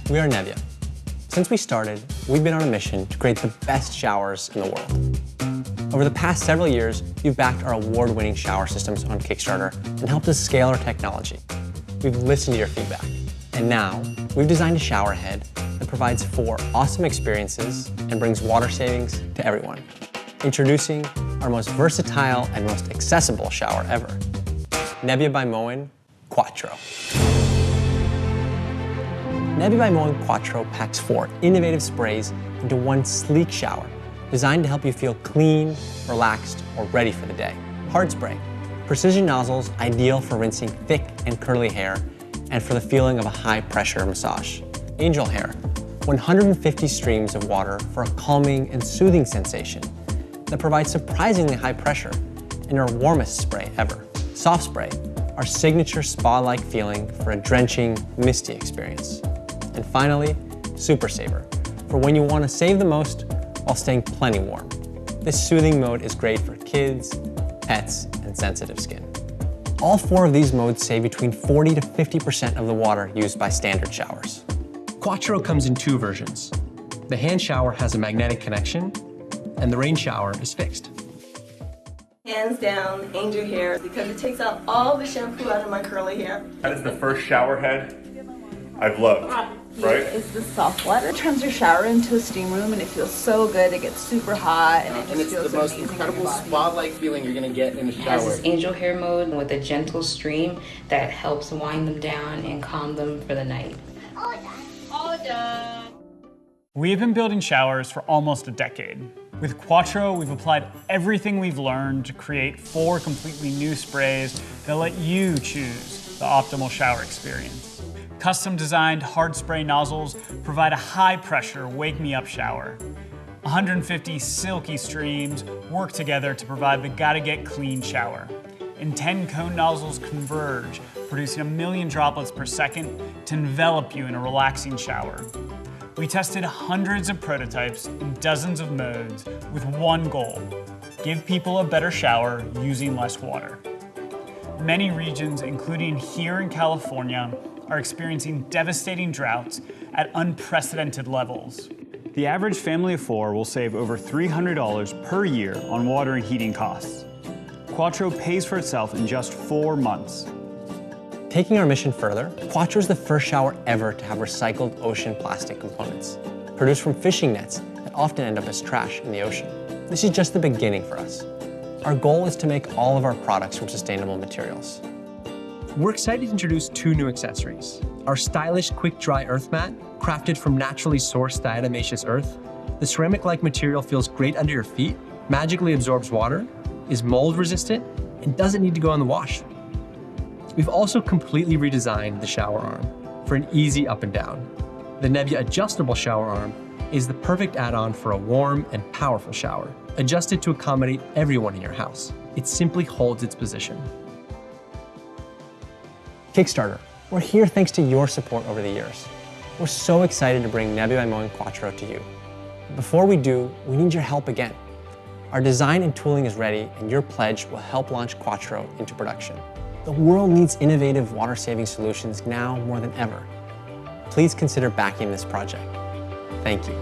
We are Nebia. Since we started, we've been on a mission to create the best showers in the world. Over the past several years, you've backed our award-winning shower systems on Kickstarter and helped us scale our technology. We've listened to your feedback, and now we've designed a shower head that provides 4 awesome experiences and brings water savings to everyone. Introducing our most versatile and most accessible shower ever, Nebia by Moen Quattro. Nebia by Moen Quattro packs 4 innovative sprays into one sleek shower, designed to help you feel clean, relaxed, or ready for the day. Hard spray, precision nozzles ideal for rinsing thick and curly hair and for the feeling of a high-pressure massage. Angel hair, 150 streams of water for a calming and soothing sensation that provides surprisingly high pressure and our warmest spray ever. Soft spray, our signature spa-like feeling for a drenching, misty experience. And finally, Super Saver, for when you want to save the most while staying plenty warm. This soothing mode is great for kids, pets, and sensitive skin. All 4 of these modes save between 40 to 50% of the water used by standard showers. Quattro comes in 2 versions. The hand shower has a magnetic connection, and the rain shower is fixed. Hands down, angel hair, because it takes out all the shampoo out of my curly hair. That is the first shower head I've loved, right? It's the soft water. It turns your shower into a steam room and it feels so good. It gets super hot and it just feels the most amazing incredible spa-like feeling you're gonna get in a It has shower. this angel hair mode with a gentle stream that helps wind them down and calm them for the night. All done. We've been building showers for almost a decade. With Quattro, we've applied everything we've learned to create 4 completely new sprays that let you choose the optimal shower experience. Custom designed hard spray nozzles provide a high pressure wake me up shower. 150 silky streams work together to provide the gotta get clean shower. And 10 cone nozzles converge, producing 1 million droplets per second to envelop you in a relaxing shower. We tested hundreds of prototypes in dozens of modes with one goal: give people a better shower using less water. Many regions, including here in California, are experiencing devastating droughts at unprecedented levels. The average family of 4 will save over $300 per year on water and heating costs. Quattro pays for itself in just 4 months. Taking our mission further, Quattro is the first shower ever to have recycled ocean plastic components, produced from fishing nets that often end up as trash in the ocean. This is just the beginning for us. Our goal is to make all of our products from sustainable materials. We're excited to introduce 2 new accessories. Our stylish quick dry earth mat, crafted from naturally sourced diatomaceous earth. The ceramic-like material feels great under your feet, magically absorbs water, is mold resistant, and doesn't need to go in the wash. We've also completely redesigned the shower arm for an easy up and down. The Nebia adjustable shower arm is the perfect add-on for a warm and powerful shower, adjusted to accommodate everyone in your house. It simply holds its position. Kickstarter, we're here thanks to your support over the years. We're so excited to bring Nebia by Moen Quattro to you. But before we do, we need your help again. Our design and tooling is ready, and your pledge will help launch Quattro into production. The world needs innovative water-saving solutions now more than ever. Please consider backing this project. Thank you.